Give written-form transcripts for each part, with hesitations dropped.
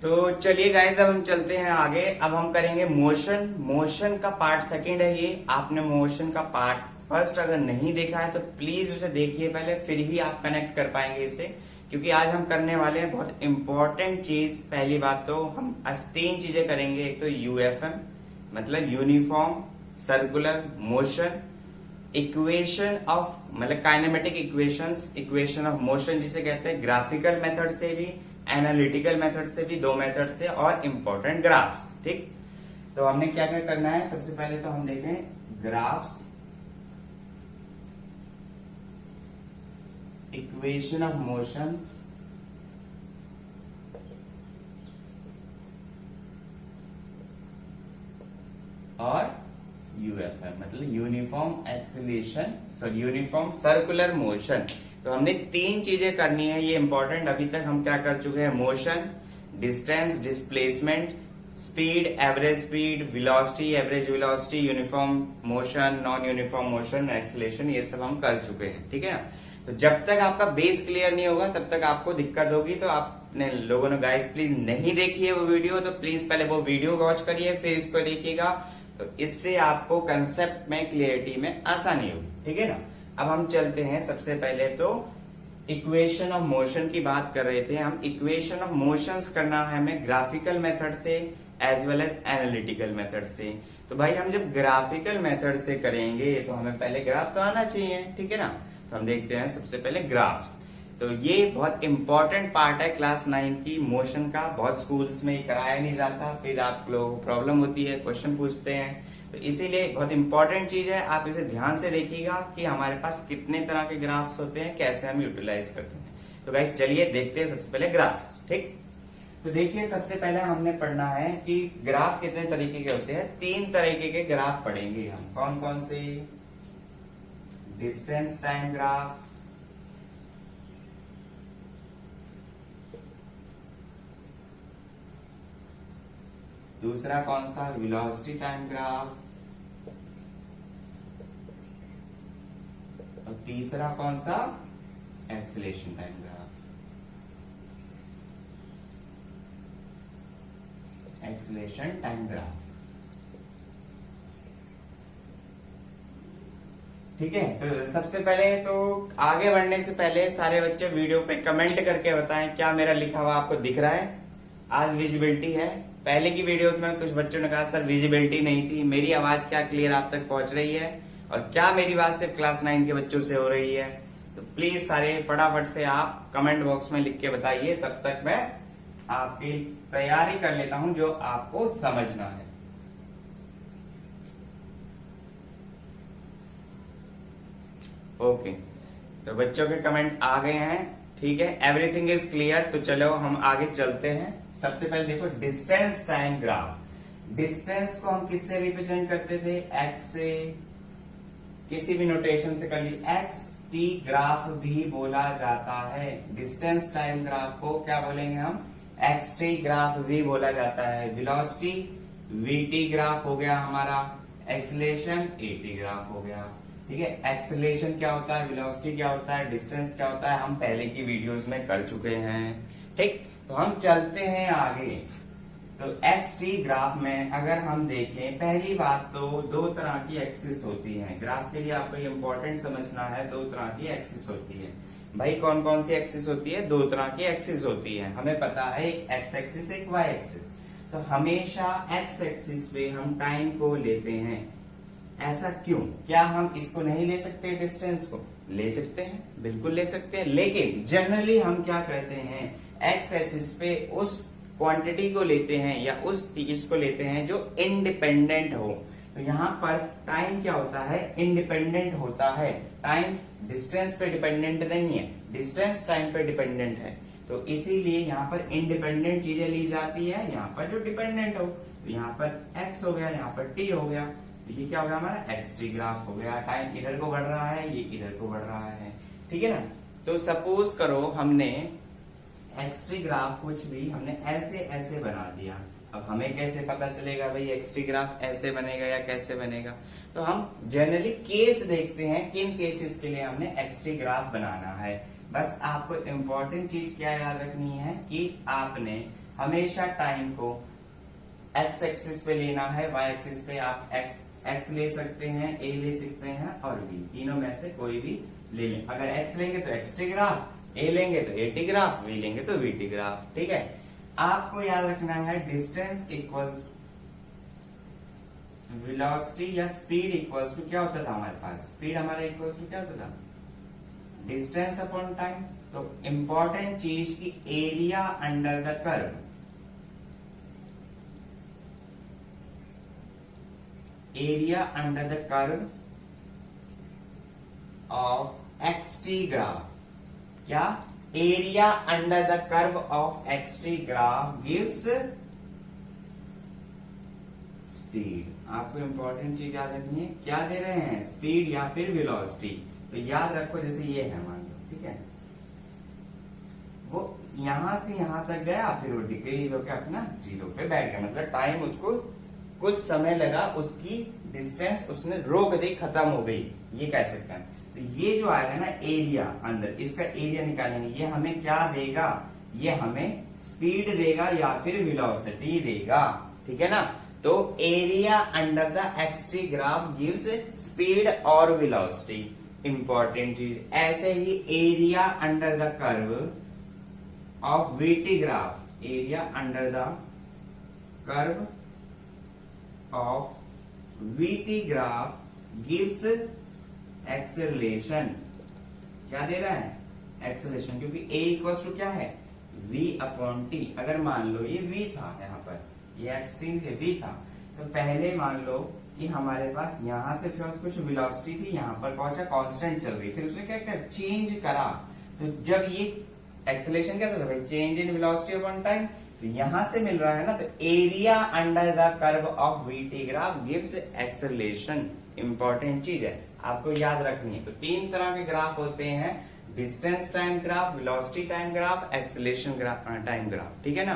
तो चलिए गाइस, अब हम चलते हैं आगे। अब हम करेंगे मोशन। मोशन का पार्ट सेकंड है ये। आपने मोशन का पार्ट फर्स्ट अगर नहीं देखा है तो प्लीज उसे देखिए पहले, फिर ही आप कनेक्ट कर पाएंगे इसे, क्योंकि आज हम करने वाले हैं बहुत इंपॉर्टेंट चीज। पहली बात तो हम आज 3 चीजें करेंगे। एक तो यूएफएम मतलब uniform circular motion, equation of मतलब kinematic equations, equation of motion जिसे कहते हैं, ग्राफिकल मेथड से भी, एनालिटिकल मेथड से भी, 2 मेथड से, और इंपॉर्टेंट ग्राफ्स। ठीक, तो हमने क्या क्या करना है। सबसे पहले तो हम देखें ग्राफ्स, इक्वेशन ऑफ मोशंस, और यूएफएम मतलब uniform acceleration, sorry uniform circular motion. तो हमने 3 चीजें करनी है, ये इंपॉर्टेंट। अभी तक हम क्या कर चुके हैं, motion, distance, displacement, speed, average speed, velocity, average velocity, uniform motion, non uniform motion, acceleration, ये सब हम कर चुके हैं। ठीक है ना। तो जब तक आपका बेस क्लियर नहीं होगा तब तक आपको दिक्कत होगी। तो आपने लोगों ने गाइस प्लीज नहीं देखी है वो वीडियो, तो प्लीज पहले वो वीडियो वॉच करिए, फिर इसको देखिएगा। तो इससे आपको कंसेप्ट में क्लियरिटी में आसानी होगी। ठीक है ना। अब हम चलते हैं। सबसे पहले तो इक्वेशन ऑफ मोशन की बात कर रहे थे हम। इक्वेशन ऑफ मोशंस करना है हमें ग्राफिकल मेथड से as well as analytical method से। तो भाई हम जब ग्राफिकल मेथड से करेंगे तो हमें पहले ग्राफ तो आना चाहिए। ठीक है ना। तो हम देखते हैं सबसे पहले ग्राफ्स। तो ये बहुत इंपॉर्टेंट पार्ट है क्लास 9 की मोशन का। बहुत स्कूल्स में कराया नहीं जाता, फिर आप लोगों को प्रॉब्लम होती है, क्वेश्चन पूछते हैं। तो इसीलिए बहुत इंपॉर्टेंट चीज है, आप इसे ध्यान से देखिएगा कि हमारे पास कितने तरह के ग्राफ्स होते हैं, कैसे हम यूटिलाइज करते हैं। तो गाइस चलिए देखते हैं सबसे पहले ग्राफ्स। ठीक, तो देखिए सबसे पहले हमने पढ़ना है कि ग्राफ कितने तरीके के होते हैं। 3 तरीके के ग्राफ पढ़ेंगे हम। कौन कौन से? डिस्टेंस टाइम ग्राफ, दूसरा कौन सा? वेलोसिटी टाइम ग्राफ, और तीसरा कौन सा? Acceleration time graph. Acceleration time graph. ठीक है। तो सबसे पहले तो आगे बढ़ने से पहले सारे बच्चे वीडियो पे कमेंट करके बताएं क्या मेरा लिखा हुआ आपको दिख रहा है। आज विजिबिलिटी है। पहले की वीडियोस में कुछ बच्चों ने कहा सर विजिबिलिटी नहीं थी। मेरी आवाज क्या क्लियर आप तक पहुंच रही है? और क्या मेरी बात सिर्फ क्लास 9 के बच्चों से हो रही है? तो प्लीज सारे फटाफट से आप कमेंट बॉक्स में लिख के बताइए, तब तक मैं आपकी तैयारी कर लेता हूं जो आपको समझना है। ओके, तो बच्चों के कमेंट आ गए हैं। ठीक है, एवरीथिंग इज क्लियर। तो चलो हम आगे चलते हैं। सबसे पहले देखो डिस्टेंस टाइम ग्राफ। डिस्टेंस को हम किससे रिप्रेजेंट करते थे? एक्स से, किसी भी नोटेशन से कर ली। एक्स टी ग्राफ भी बोला जाता है। डिस्टेंस टाइम ग्राफ को क्या बोलेंगे हम? एक्स टी ग्राफ भी बोला जाता है। वेलोसिटी वीटी ग्राफ हो गया हमारा, एक्सीलरेशन एटी ग्राफ हो गया। ठीक है, एक्सीलरेशन क्या होता है, वेलोसिटी क्या होता है, डिस्टेंस क्या होता है, हम पहले की वीडियोस में कर चुके हैं। ठीक, तो हम चलते हैं आगे। तो एक्स टी ग्राफ में अगर हम देखें, पहली बात तो 2 तरह की एक्सिस होती हैं। ग्राफ के लिए आपको ये इंपॉर्टेंट समझना है, 2 तरह की एक्सिस होती है। भाई कौन कौन सी एक्सिस होती है? 2 तरह की एक्सिस होती है। हमें पता है, एक एक्स एक्सिस, एक वाई एक्सिस। तो हमेशा एक्स एक्सिस पे हम टाइम को लेते हैं। ऐसा क्यों? क्या हम इसको नहीं ले सकते? डिस्टेंस को ले सकते हैं, बिल्कुल ले सकते हैं, लेकिन जनरली हम क्या करते हैं, एक्स एक्सिस पे उस क्वांटिटी को लेते हैं या उस चीज को लेते हैं जो इंडिपेंडेंट हो। तो यहाँ पर टाइम क्या होता है? इंडिपेंडेंट होता है। टाइम डिस्टेंस पे डिपेंडेंट नहीं है, डिस्टेंस टाइम पे डिपेंडेंट है। तो इसीलिए यहाँ पर इंडिपेंडेंट चीजें ली जाती है, यहाँ पर जो डिपेंडेंट हो। तो यहाँ पर एक्स हो गया, यहाँ पर टी हो गया। ये क्या हो गया हमारा? एक्स टी ग्राफ हो गया। टाइम इधर को बढ़ रहा है, ये इधर को बढ़ रहा है। ठीक है ना। तो सपोज करो हमने एक्स टी ग्राफ कुछ भी हमने ऐसे ऐसे बना दिया। अब हमें कैसे पता चलेगा भाई एक्स टी ग्राफ ऐसे बनेगा या कैसे बनेगा? तो हम जनरली केस देखते हैं, किन केसेस के लिए हमने एक्स टी ग्राफ बनाना है। बस आपको इम्पोर्टेंट चीज क्या याद रखनी है कि आपने हमेशा टाइम को एक्स एक्सिस पे लेना है, वाई एक्सिस पे आप एक्स ले सकते हैं, ए ले सकते हैं और बी, तीनों में से कोई भी ले लें। अगर एक्स लेंगे तो एक्स टी ग्राफ, ए लेंगे तो ए टी ग्राफ, वी लेंगे तो वी टी ग्राफ। ठीक है, आपको याद रखना है डिस्टेंस इक्वल्स वेलोसिटी या स्पीड इक्वल्स टू क्या होता था हमारे पास, स्पीड हमारा इक्वल्स टू क्या होता था, डिस्टेंस अपॉन टाइम। तो इंपॉर्टेंट चीज की area under the curve, area under the curve of X T graph, क्या area under the curve of X T graph gives speed. आपको इंपॉर्टेंट चीज याद रखनी है, क्या दे रहे हैं, स्पीड या फिर वेलोसिटी। तो याद रखो जैसे ये है मान लो, ठीक है, वो यहां से यहां तक गया, फिर वो डिक्रीज होकर अपना जीरो पे बैठ गया, मतलब टाइम उसको कुछ समय लगा, उसकी डिस्टेंस उसने रोक दी, खत्म हो गई, ये कह सकते हैं। तो ये जो आएगा ना एरिया अंदर, इसका एरिया निकालेंगे, ये हमें क्या देगा, ये हमें स्पीड देगा या फिर वेलोसिटी देगा। ठीक है ना, तो area under the X T graph gives speed और वेलोसिटी, इंपॉर्टेंट चीज। ऐसे ही area under the curve of VT graph, area under the curve of VT graph gives acceleration, क्या दे रहा है, एक्सेलरेशन, क्योंकि ए इक्वल्स टू क्या है, v अपॉन टी। अगर मान लो ये v था, यहाँ पर ये एक्सट्रीम थे, v था, तो पहले मान लो कि हमारे पास यहां से कुछ वेलोसिटी थी, यहां पर पहुंचा, कांस्टेंट चल रही, फिर उसने क्या किया, चेंज करा। तो जब ये एक्सेलरेशन क्या था भाई, change in velocity upon time, तो यहां से मिल रहा है ना, तो area under the curve of VT graph gives acceleration. Important चीज है, आपको याद रखनी है। तो तीन तरह के ग्राफ होते हैं, distance time graph, velocity time graph, acceleration time graph. ठीक है ना,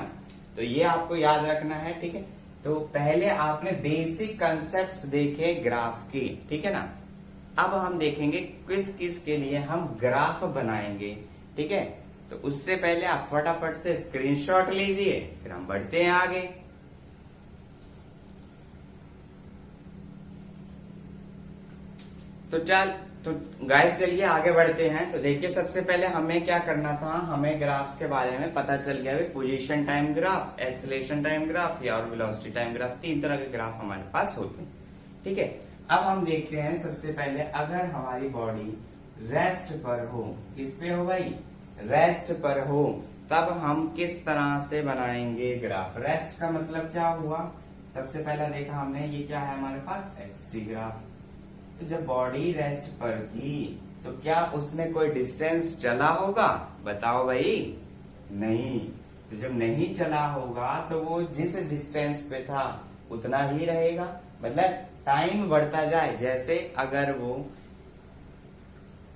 तो ये आपको याद रखना है। ठीक है, तो पहले आपने बेसिक कंसेप्ट्स देखे ग्राफ के, ठीक है ना। अब हम देखेंगे किस किस के लिए हम ग्राफ बनाएंगे। ठीक है, तो उससे पहले आप फटाफट से स्क्रीनशॉट लीजिए, फिर हम बढ़ते हैं आगे। तो गाइस चलिए आगे बढ़ते हैं। तो देखिए सबसे पहले हमें क्या करना था, हमें ग्राफ्स के बारे में पता चल गया, position time graph, acceleration time graph या और वेलोसिटी टाइम ग्राफ, तीन तरह के ग्राफ हमारे पास होते हैं। ठीक है, अब हम देखते हैं सबसे पहले, अगर हमारी बॉडी रेस्ट पर हो, किस पे हो भाई, रेस्ट पर हो, तब हम किस तरह से बनाएंगे ग्राफ। रेस्ट का मतलब क्या हुआ, सबसे पहला देखा हमने, ये क्या है हमारे पास, एक्स टी ग्राफ। तो जब बॉडी रेस्ट पर थी तो क्या उसमें कोई डिस्टेंस चला होगा, बताओ भाई, नहीं। तो जब नहीं चला होगा तो वो जिस डिस्टेंस पे था उतना ही रहेगा, मतलब टाइम बढ़ता जाए। जैसे अगर वो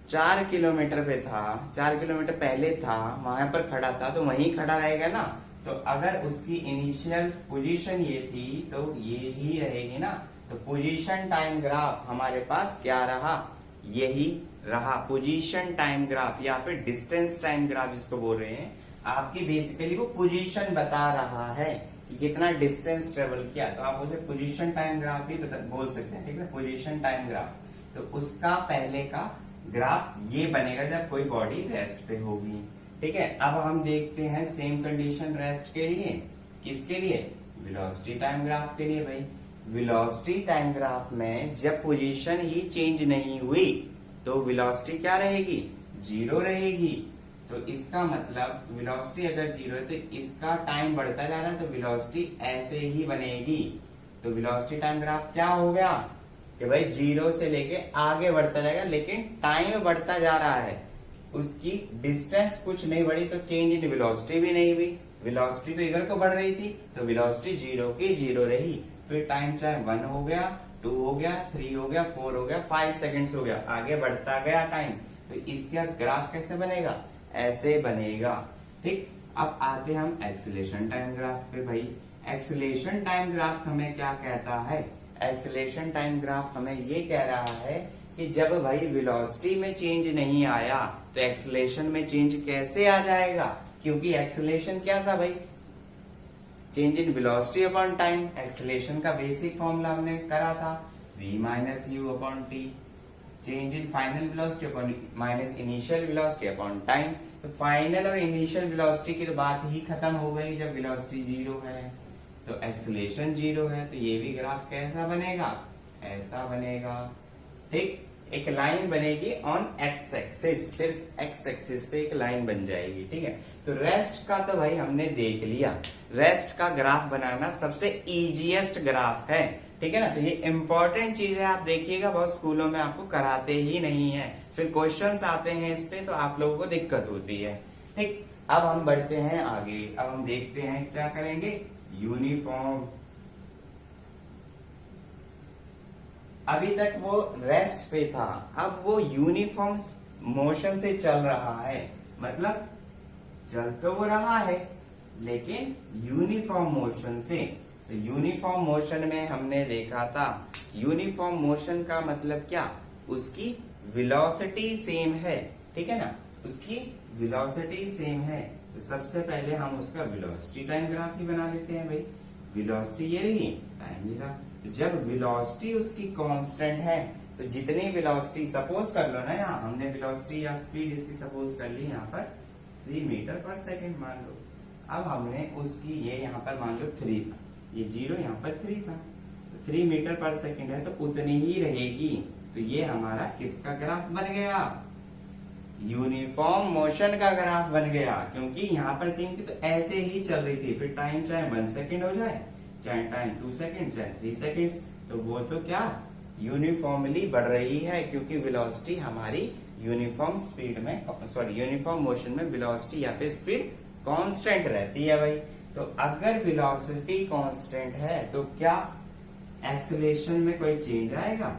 4 किलोमीटर पे था, 4 किलोमीटर पहले था, वहां पर खड़ा था, तो वहीं खड़ा रहेगा ना। तो अगर उसकी इनिशियल पोजीशन ये थी तो ये ही रहेगी ना। तो पोजीशन टाइम ग्राफ हमारे पास क्या रहा, यही रहा, पोजीशन टाइम ग्राफ या फिर डिस्टेंस टाइम ग्राफ जिसको बोल रहे हैं। आपकी बेसिकली वो पोजीशन बता रहा है कि कितना डिस्टेंस ट्रेवल किया, तो आप उसे पोजीशन टाइम ग्राफ भी बोल सकते हैं। ठीक है, पोजीशन टाइम ग्राफ। तो उसका पहले का ग्राफ ये बनेगा जब कोई बॉडी रेस्ट पे होगी। ठीक है, अब हम देखते हैं सेम कंडीशन रेस्ट के लिए, किसके लिए, वेलोसिटी टाइम ग्राफ के लिए। भाई वेलोसिटी टाइम ग्राफ में जब पोजीशन ही चेंज नहीं हुई तो वेलोसिटी क्या रहेगी, जीरो रहेगी। तो इसका मतलब वेलोसिटी अगर जीरो है तो इसका टाइम बढ़ता जा रहा है, तो वेलोसिटी ऐसे ही बनेगी। तो वेलोसिटी टाइम ग्राफ क्या हो गया कि भाई जीरो से लेके आगे बढ़ता जाएगा, लेकिन टाइम बढ़ता जा रहा है, उसकी डिस्टेंस कुछ नहीं बढ़ी, तो चेंज इन वेलोसिटी भी नहीं हुई। वेलोसिटी तो इधर को बढ़ रही थी, तो वेलोसिटी जीरो की जीरो रही। फिर टाइम चाहे 1 हो गया, 2 हो गया, 3 हो गया, 4 हो गया, 5 सेकेंड्स हो गया, आगे बढ़ता गया टाइम। तो इसका ग्राफ कैसे बनेगा, ऐसे बनेगा। ठीक, अब आते हम एक्सेलरेशन टाइम ग्राफ पे। भाई एक्सेलरेशन टाइम ग्राफ हमें क्या कहता है, एक्सेलरेशन टाइम ग्राफ हमें ये कह रहा है कि जब भाई वेलोसिटी में चेंज नहीं आया तो एक्सेलरेशन में चेंज कैसे आ जाएगा, क्योंकि एक्सेलरेशन क्या था भाई, change in velocity upon time, acceleration का बेसिक फॉर्मूला हमने करा था v minus you upon T. Change in final velocity upon minus initial velocity upon time. तो फाइनल और इनिशियल वेलोसिटी की तो बात ही खत्म हो गई जब वेलोसिटी 0 है, तो एक्सेलरेशन 0 है, तो ये भी ग्राफ कैसा बनेगा, ऐसा बनेगा। ठीक, एक लाइन बनेगी ऑन एक्स एक्सिस, सिर्फ एक्स एक्सिस पे एक लाइन बन जाएगी। ठीक है, तो रेस्ट का तो भाई हमने देख लिया, रेस्ट का ग्राफ बनाना सबसे इजीएस्ट ग्राफ है। ठीक है ना, तो ये इंपॉर्टेंट चीज है, आप देखिएगा बहुत स्कूलों में आपको कराते ही नहीं है, फिर क्वेश्चंस आते हैं इस पे तो आप लोगों को दिक्कत होती है। ठीक, अब हम बढ़ते हैं आगे, अब हम देखते हैं क्या करेंगे, यूनिफॉर्म। अभी तक वो रेस्ट पे था, अब वो यूनिफॉर्म मोशन से चल रहा है, मतलब चल तो वो रहा है लेकिन यूनिफॉर्म मोशन से। तो यूनिफॉर्म मोशन में हमने देखा था, यूनिफॉर्म मोशन का मतलब क्या, उसकी वेलोसिटी सेम है। ठीक है ना, उसकी वेलोसिटी सेम है। तो सबसे पहले हम उसका वेलोसिटी टाइम ग्राफ ही बना लेते हैं भाई। वेलोसिटी ये रही, टाइम ये रहा। तो जब वेलोसिटी उसकी कांस्टेंट है तो जितनी वेलोसिटी, सपोज कर लो ना, यहाँ हमने वेलोसिटी या स्पीड इसकी सपोज कर ली यहाँ पर 3 मीटर पर सेकेंड मान लो। अब हमने उसकी ये यहाँ पर मान लो 3 था, ये 0 यहाँ पर 3 था, तो 3 मीटर पर सेकेंड है तो उतनी ही रहेगी। तो ये हमारा किसका ग्राफ बन गया, यूनिफॉर्म मोशन का ग्राफ बन गया, क्योंकि यहाँ पर 3 थी तो ऐसे ही चल रही थी। फिर टाइम चाहे 1 सेकेंड हो जाए, चाहे टाइम 2 सेकेंड, चाहे 3 सेकेंड, तो वो तो क्या यूनिफॉर्मली बढ़ रही है, क्योंकि वेलोसिटी हमारी यूनिफॉर्म स्पीड में, सॉरी यूनिफॉर्म मोशन में वेलोसिटी या फिर स्पीड कांस्टेंट रहती है भाई। तो अगर वेलोसिटी कांस्टेंट है तो क्या एक्सेलरेशन में कोई चेंज आएगा,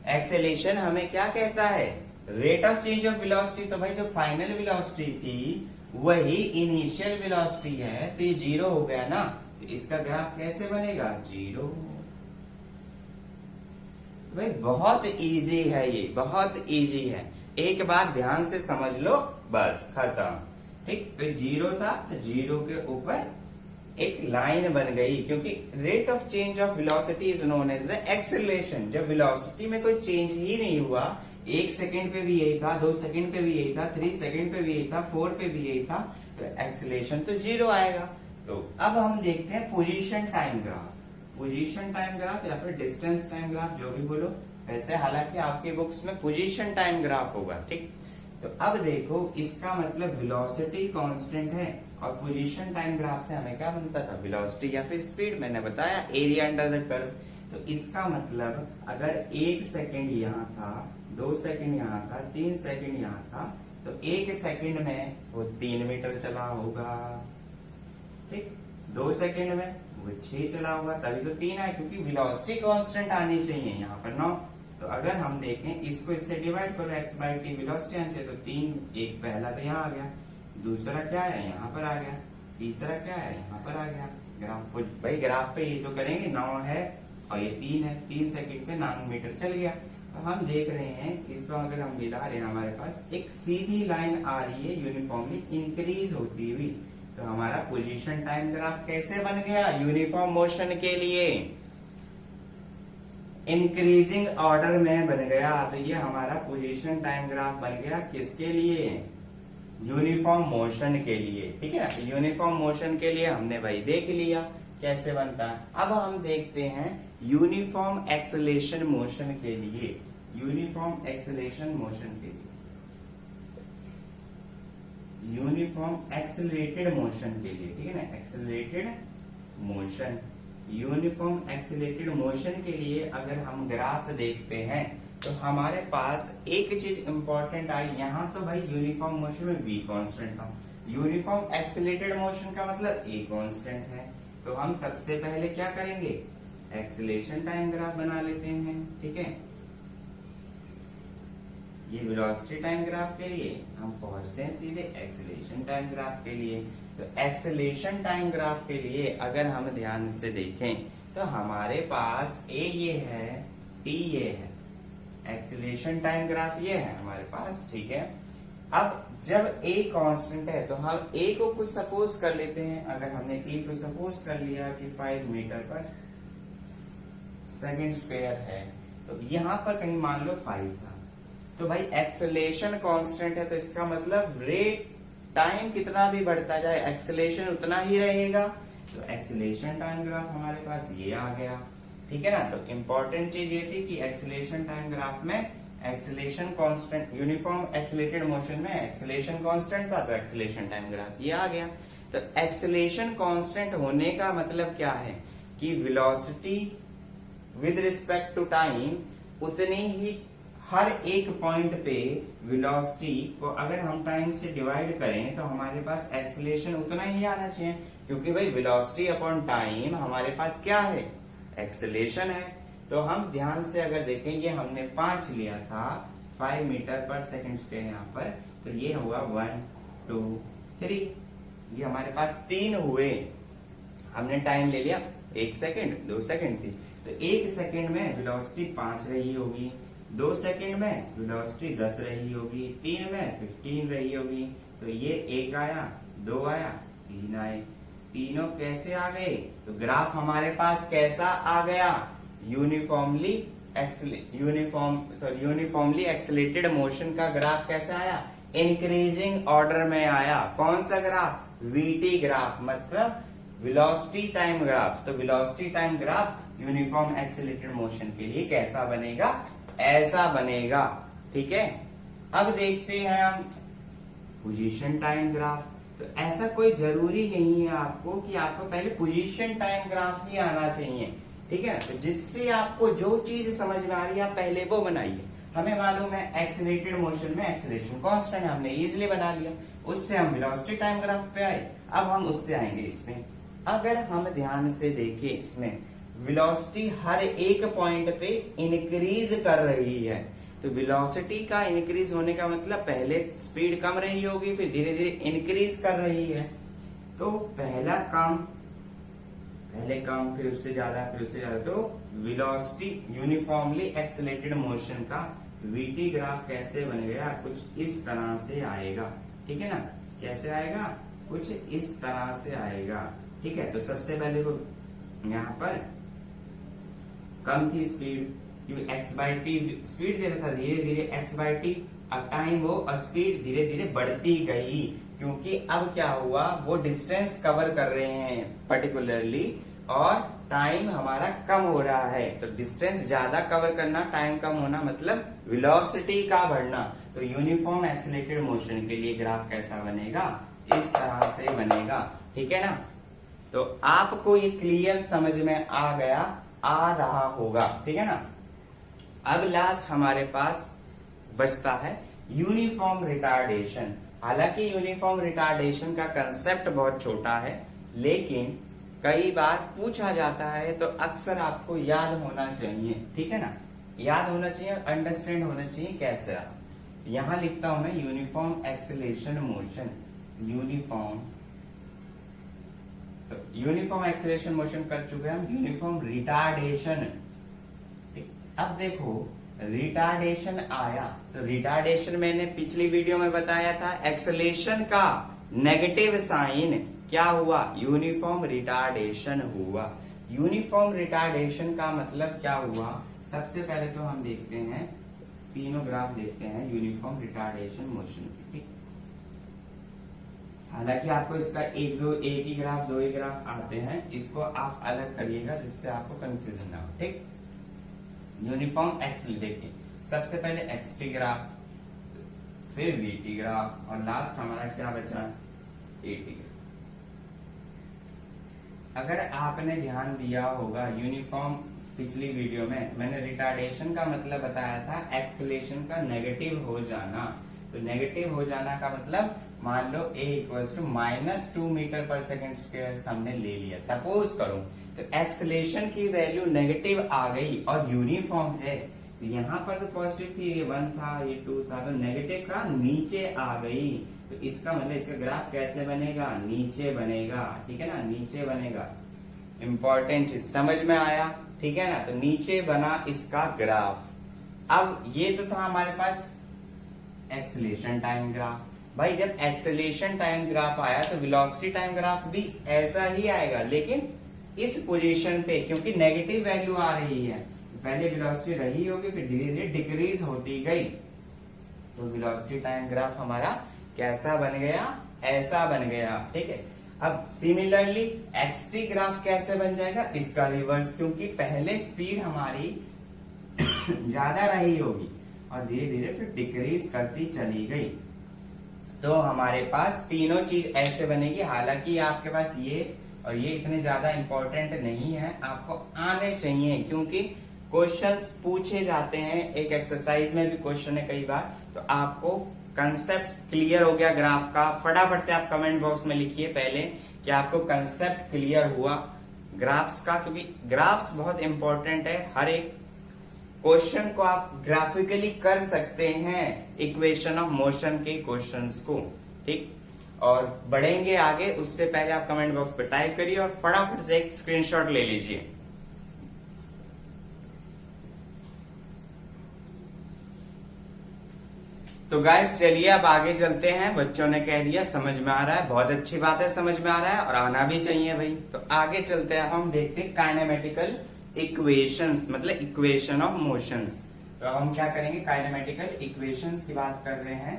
एक्सेलरेशन हमें क्या कहता है, rate of change of velocity. तो भाई जो फाइनल वेलोसिटी थी वही इनिशियल वेलोसिटी है, तो ये 0 हो गया ना, तो इसका ग्राफ कैसे बनेगा, 0। भाई बहुत इजी है, ये बहुत इजी है, एक बात ध्यान से समझ लो, बस खत्म। ठीक, तो 0 था तो 0 के ऊपर एक लाइन बन गई, क्योंकि rate of change of velocity is known as the acceleration. जब वेलोसिटी में कोई चेंज ही नहीं हुआ, 1 सेकेंड पे भी यही था, 2 सेकेंड पे भी यही था, 3 सेकेंड पे भी यही था, 4 पे भी यही था, तो एक्सेलरेशन तो 0 आएगा। तो अब हम देखते हैं position time graph, position time graph या फिर डिस्टेंस टाइम ग्राफ, जो भी बोलो। वैसे हालांकि आपके बुक्स में पोजीशन टाइम ग्राफ होगा। ठीक, तो अब देखो इसका मतलब वेलोसिटी कांस्टेंट है और पोजीशन टाइम ग्राफ से हमें क्या बनता था, वेलोसिटी या फिर स्पीड। मैंने बताया एरिया अंडर द कर्व। तो इसका मतलब अगर 1 सेकेंड यहाँ था, 2 सेकेंड यहाँ था, 3 सेकेंड यहाँ था, तो 1 सेकेंड में वो 3 मीटर चला होगा। ठीक, 2 सेकेंड में वो 6 चला होगा, तभी तो 3 है, क्योंकि वेलोसिटी कांस्टेंट आनी चाहिए, यहाँ पर 9। तो अगर हम देखें इसको इससे डिवाइड करो, x/t वेलोसिटी आनी चाहिए, तो 3, एक पहला तो यहाँ आ गया, दूसरा क्या है यहाँ पर आ गया, तीसरा क्या है यहाँ पर आ गया। ग्राफ भाई ग्राफ पे ये तो करेंगे, 9 है और ये 3 है, 3 सेकेंड पे 9 मीटर चल गया। तो हम देख रहे हैं इसको अगर हम मिला रहे हैं, हमारे पास एक सीधी लाइन आ रही है यूनिफॉर्मली इंक्रीज होती हुई। तो हमारा पोजीशन टाइम ग्राफ कैसे बन गया, यूनिफॉर्म मोशन के लिए इंक्रीजिंग ऑर्डर में बन गया। तो ये हमारा पोजीशन टाइम ग्राफ बन गया, किसके लिए, यूनिफॉर्म मोशन के लिए। ठीक है ना, यूनिफॉर्म मोशन के लिए हमने भाई देख लिया कैसे बनता है। अब हम देखते हैं यूनिफॉर्म एक्सेलरेशन मोशन के लिए, यूनिफॉर्म एक्सेलरेशन मोशन के लिए, यूनिफॉर्म एक्सेलरेटेड मोशन के लिए। ठीक है ना, accelerated motion, uniform accelerated motion के लिए अगर हम ग्राफ देखते हैं तो हमारे पास एक चीज इंपॉर्टेंट आई। यहाँ तो भाई यूनिफॉर्म मोशन में v कांस्टेंट था, यूनिफॉर्म एक्सेलरेटेड मोशन का मतलब a कांस्टेंट है। तो हम सबसे पहले क्या करेंगे, एक्सेलरेशन टाइम ग्राफ बना लेते हैं। ठीक है, ये वेलोसिटी टाइम ग्राफ के लिए, हम पहुंचते हैं सीधे एक्सेलरेशन टाइम ग्राफ के लिए। तो एक्सेलरेशन टाइम ग्राफ के लिए अगर हम ध्यान से देखें तो हमारे पास a ये है, t ये है, एक्सेलरेशन टाइम ग्राफ ये है हमारे पास। ठीक है, अब जब a कांस्टेंट है तो हम a को कुछ सपोज कर लेते हैं। अगर हमने a को सपोज कर लिया कि 5 मीटर पर सेकंड स्क्वायर है, तो यहां पर कहीं मान लो 5 था, तो भाई एक्सेलेरेशन कांस्टेंट है, तो इसका मतलब रेट टाइम कितना भी बढ़ता जाए एक्सेलेरेशन उतना ही रहेगा। तो एक्सेलेरेशन टाइम ग्राफ हमारे पास ये आ गया, ठीक है ना। तो इंपॉर्टेंट चीज ये थी कि एक्सेलेरेशन टाइम ग्राफ में acceleration constant, uniform accelerated motion में एक्सेलेरेशन कांस्टेंट था, तो एक्सेलेरेशन टाइम ग्राफ ये आ गया। तो एक्सेलेरेशन कांस्टेंट होने का मतलब क्या है कि velocity with respect to time उतनी ही हर एक पॉइंट पे वेलोसिटी को अगर हम टाइम से डिवाइड करें तो हमारे पास एक्सेलेरेशन उतना ही आना चाहिए, क्योंकि भाई वेलोसिटी अपॉन टाइम हमारे पास क्या है, एक्सेलेरेशन है। तो हम ध्यान से अगर देखें, ये हमने 5 लिया था 5 मीटर पर सेकंड स्क्वायर यहाँ पर, तो ये हुआ 1 2 3, ये हमारे पास 3 हुए। हमने टाइम ले लिया 1 सेकंड 2 सेकंड थी, तो 1 सेकंड में वेलोसिटी 5 रही होगी, 2 सेकंड में वेलोसिटी 10 रही होगी, 3 में 15 रही होगी। तो ये 1 आया, 2 आया, 3 आए, तीनों कैसे आ गए, तो ग्राफ हमारे पास कैसा आ गया, यूनिफॉर्मली एक्सेलेरेटेड मोशन का ग्राफ कैसा आया, इंक्रीजिंग ऑर्डर में आया। कौन सा ग्राफ, वीटी ग्राफ, मतलब वेलोसिटी टाइम ग्राफ। तो velocity time graph uniform accelerated motion के लिए कैसा बनेगा, ऐसा बनेगा, ठीक है। अब देखते हैं हम पोजीशन टाइम ग्राफ। तो ऐसा कोई जरूरी नहीं है आपको कि आपको पहले पोजीशन टाइम ग्राफ ही आना चाहिए, ठीक है। तो जिससे आपको जो चीज समझ में आ रही है आप पहले वो बनाइए। हमें मालूम है एक्सेलरेटेड मोशन में एक्सेलरेशन कांस्टेंट है, हमने इजीली बना लिया, उससे हम वेलोसिटी टाइम ग्राफ पे आए। अब हम उससे आएंगे इसमें। अगर हम ध्यान से देखें, इसमें वेलोसिटी हर एक पॉइंट पे इंक्रीज कर रही है, तो वेलोसिटी का इंक्रीज होने का मतलब पहले स्पीड कम रही होगी, फिर धीरे धीरे इंक्रीज कर रही है। तो पहले कम फिर उससे ज्यादा, फिर उससे ज्यादा, तो वेलोसिटी यूनिफॉर्मली एक्सेलरेटेड मोशन का वीटी ग्राफ कैसे बन गया, कुछ इस तरह से आएगा, ठीक है ना। कैसे आएगा, कुछ इस तरह से आएगा, ठीक है। तो सबसे पहले देखो यहाँ पर कम थी स्पीड, क्योंकि x/t स्पीड दे रहा था, धीरे धीरे x/t अब टाइम वो स्पीड धीरे धीरे बढ़ती गई, क्योंकि अब क्या हुआ, वो डिस्टेंस कवर कर रहे हैं पर्टिकुलरली और टाइम हमारा कम हो रहा है। तो डिस्टेंस ज्यादा कवर करना, टाइम कम होना, मतलब वेलोसिटी का बढ़ना। तो यूनिफॉर्म एक्सेलरेटेड मोशन के लिए ग्राफ कैसा बनेगा, इस तरह से बनेगा, ठीक है ना। तो आपको ये क्लियर समझ में आ गया, आ रहा होगा, ठीक है ना। अब लास्ट हमारे पास बचता है यूनिफॉर्म रिटार्डेशन। हालांकि यूनिफॉर्म रिटार्डेशन का कंसेप्ट बहुत छोटा है, लेकिन कई बार पूछा जाता है, तो अक्सर आपको याद होना चाहिए, ठीक है ना। याद होना चाहिए, अंडरस्टैंड होना चाहिए कैसे। यहां लिखता हूं मैं uniform acceleration motion, uniform acceleration motion कर चुके हैं हम, यूनिफॉर्म रिटार्डेशन। अब देखो रिटार्डेशन आया, तो रिटार्डेशन मैंने पिछली वीडियो में बताया था, एक्सेलरेशन का नेगेटिव साइन क्या हुआ, यूनिफॉर्म रिटार्डेशन हुआ। यूनिफॉर्म रिटार्डेशन का मतलब क्या हुआ, सबसे पहले तो हम देखते हैं, तीनों ग्राफ देखते हैं यूनिफॉर्म रिटार्डेशन मोशन, ठीक। हालांकि आपको इसका एक ही ग्राफ, 2 ही ग्राफ आते हैं, इसको आप अलग करिएगा जिससे आपको कंफ्यूजन ना हो, ठीक। यूनिफॉर्म एक्सेल देखिए, सबसे पहले एक्सटी ग्राफ, फिर वीटी ग्राफ, और लास्ट हमारा क्या बचा, एटी ग्राफ। अगर आपने ध्यान दिया होगा यूनिफॉर्म पिछली वीडियो में मैंने रिटार्डेशन का मतलब बताया था एक्सेलरेशन का नेगेटिव हो जाना। तो नेगेटिव हो जाना का मतलब मान लो a इक्वल्स टू -2 मीटर पर सेकंड स्क्वायर हमने ले लिया, सपोज करो, तो एक्सेलरेशन की वैल्यू नेगेटिव आ गई और यूनिफॉर्म है, तो यहाँ पर तो पॉजिटिव थी, ये 1 था, ये 2 था, तो नेगेटिव का नीचे आ गई। तो इसका मतलब इसका ग्राफ कैसे बनेगा, नीचे बनेगा, ठीक है ना, नीचे बनेगा। इंपॉर्टेंट चीज समझ में आया, ठीक है ना। तो नीचे बना इसका ग्राफ। अब ये तो था हमारे पास एक्सेलेरेशन टाइम ग्राफ। भाई जब एक्सेलेरेशन टाइम ग्राफ आया तो वेलोसिटी टाइम ग्राफ भी ऐसा ही आएगा, लेकिन इस पोजीशन पे क्योंकि नेगेटिव वैल्यू आ रही है, पहले वेलोसिटी रही होगी फिर धीरे धीरे डिक्रीज होती गई, तो वेलोसिटी टाइम ग्राफ हमारा कैसा बन गया, ऐसा बन गया। ठीक है, अब सिमिलरली एक्सटी ग्राफ कैसे बन जाएगा, इसका रिवर्स, क्योंकि पहले स्पीड हमारी ज्यादा रही होगी और धीरे धीरे फिर डिक्रीज करती चली गई, तो हमारे पास तीनों चीज ऐसे बनेगी। हालांकि आपके पास ये और ये इतने ज्यादा इंपॉर्टेंट नहीं है, आपको आने चाहिए क्योंकि क्वेश्चंस पूछे जाते हैं, एक एक्सरसाइज में भी क्वेश्चन है कई बार, तो आपको कंसेप्ट क्लियर हो गया ग्राफ का। फटाफट से आप कमेंट बॉक्स में लिखिए पहले कि आपको कंसेप्ट क्लियर हुआ ग्राफ्स का, क्योंकि ग्राफ्स बहुत इंपॉर्टेंट है। हर एक क्वेश्चन को आप ग्राफिकली कर सकते हैं, इक्वेशन ऑफ मोशन के क्वेश्चंस को। ठीक, और बढ़ेंगे आगे उससे पहले आप कमेंट बॉक्स पे टाइप करिए और फटाफट से एक स्क्रीनशॉट ले लीजिए। तो गाइस चलिए अब आगे चलते हैं। बच्चों ने कह दिया समझ में आ रहा है, बहुत अच्छी बात है, समझ में आ रहा है और आना भी चाहिए भाई। तो आगे चलते हैं, हम देखते हैं काइनेमेटिकल इक्वेशंस, मतलब इक्वेशन ऑफ मोशंस। तो अब हम क्या करेंगे, काइनेमेटिकल इक्वेशंस की बात कर रहे हैं।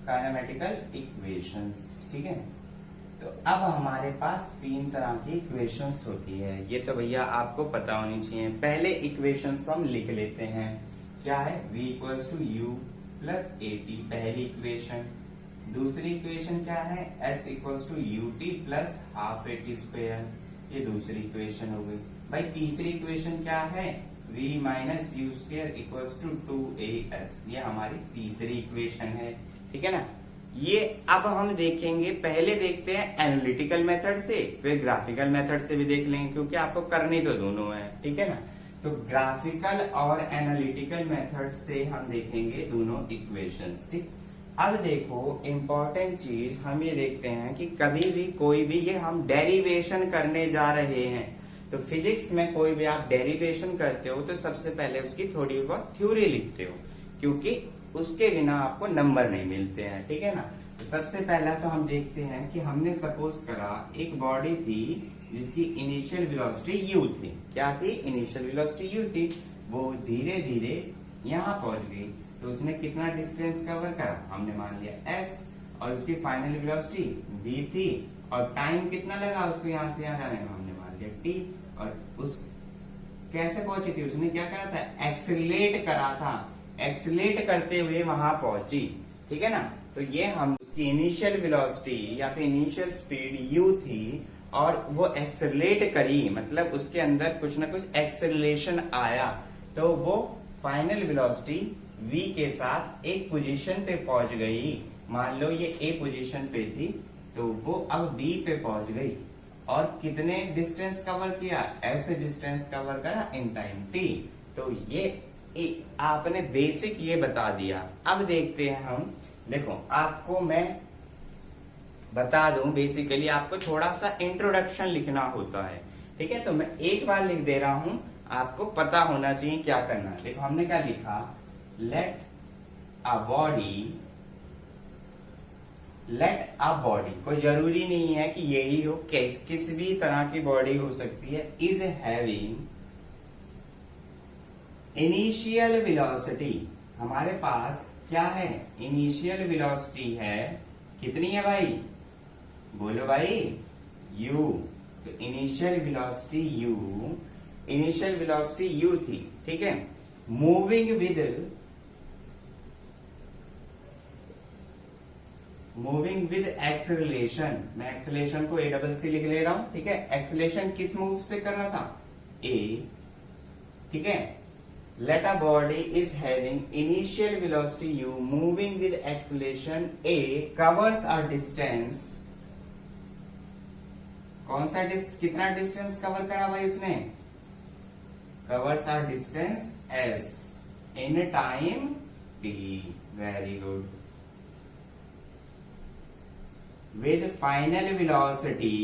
काइनेमेटिकल इक्वेशंस, ठीक है। तो अब हमारे पास तीन तरह की इक्वेशंस होती है, ये तो भैया आपको पता होनी चाहिए। पहले इक्वेशंस को हम लिख लेते हैं, क्या है, v equals to u plus a t, पहली इक्वेशन। दूसरी इक्वेशन क्या है, s equals to u t plus half a t square, ये दूसरी इक्वेशन हो गई। भाई तीसरी इक्वेशन क्या है, v minus u square equals to 2as, ये हमारी तीसरी इक्वेशन है। ठीक है ना, ये अब हम देखेंगे, पहले देखते हैं एनालिटिकल मेथड से, फिर ग्राफिकल मेथड से भी देख लेंगे क्योंकि आपको करनी तो दोनों है। ठीक है ना, तो ग्राफिकल और एनालिटिकल मेथड से हम देखेंगे दोनों इक्वेशंस। ठीक, अब देखो इंपॉर्टेंट चीज हम ये देखते हैं कि कभी भी कोई भी ये हम डेरिवेशन करने जा रहे हैं, तो फिजिक्स में कोई भी आप डेरिवेशन करते हो तो सबसे पहले उसकी थोड़ी बहुत थ्योरी लिखते हो, क्योंकि उसके बिना आपको नंबर नहीं मिलते हैं। ठीक है ना, तो सबसे पहला तो हम देखते हैं कि हमने सपोज करा एक बॉडी थी जिसकी इनिशियल वेलोसिटी u थी। क्या थी, इनिशियल वेलोसिटी u थी, वो धीरे धीरे यहाँ पहुंच गई, तो उसने कितना डिस्टेंस कवर करा, हमने मान लिया s, और उसकी फाइनल वेलोसिटी v थी, और टाइम कितना लगा उसको यहाँ से यहाँ जाने में, हमने मान लिया t, और उस कैसे पहुंची थी, उसने क्या करा था, एक्सीलरेट करा था, एक्सीलरेट करते हुए वहां पहुंची। ठीक है ना, तो ये हम उसकी इनिशियल वेलोसिटी या फिर इनिशियल स्पीड u थी और वो एक्सीलरेट करी, मतलब उसके अंदर कुछ ना कुछ एक्सीलरेशन आया, तो वो फाइनल वेलोसिटी v के साथ एक पोजीशन पे पहुंच गई। मान लो ये a पोजीशन पे थी, तो वो अब b पे पहुंच गई और कितने डिस्टेंस कवर किया, ऐसे डिस्टेंस कवर करा इन टाइम t। तो ये आपने बेसिक ये बता दिया। अब देखते हैं हम, देखो आपको मैं बता दूं, बेसिकली आपको थोड़ा सा इंट्रोडक्शन लिखना होता है। ठीक है, तो मैं एक बार लिख दे रहा हूं, आपको पता होना चाहिए क्या करना है। देखो हमने क्या लिखा, लेट अ बॉडी, कोई जरूरी नहीं है कि यही हो, किस भी तरह की बॉडी हो सकती है, इज हैविंग इनिशियल वेलोसिटी। हमारे पास क्या है, इनिशियल वेलोसिटी है, कितनी है भाई, बोलो भाई, u। तो इनिशियल वेलोसिटी u थी। ठीक है, मूविंग विद एक्सेलरेशन, मैं एक्सेलरेशन को a लिख ले रहा हूं। ठीक है, एक्सेलरेशन किस मूव से कर रहा था, a। ठीक है, let a body is having initial velocity u moving with acceleration a covers a distance, कौन सा कितना डिस्टेंस कवर करा भाई उसने, covers a distance s in time t, very good, with final velocity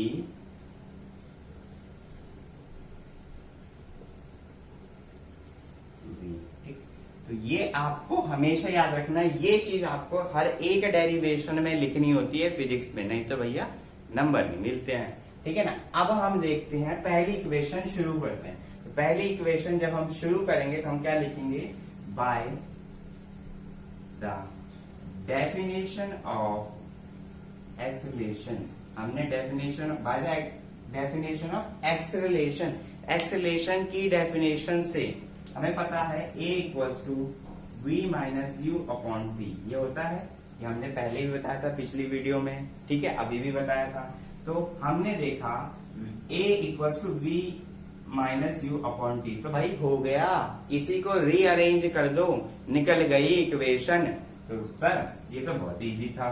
तो ये आपको हमेशा याद रखना है, ये चीज आपको हर एक डेरिवेशन में लिखनी होती है फिजिक्स में, नहीं तो भैया नंबर नहीं मिलते हैं। ठीक है ना। अब हम देखते हैं पहली इक्वेशन शुरू करते हैं। तो पहली इक्वेशन जब हम शुरू करेंगे तो हम क्या लिखेंगे, by the definition of acceleration. हमने definition by the definition of acceleration, acceleration की डेफिनेशन से हमें पता है a equals to v minus you upon v, ये होता है। ये हमने पहले भी बताया था पिछली वीडियो में, ठीक है, अभी भी बताया था। तो हमने देखा a equals to v minus you upon t, तो भाई हो गया, इसी को रीअरेंज कर दो, निकल गई इक्वेशन। तो सर ये तो बहुत इजी था।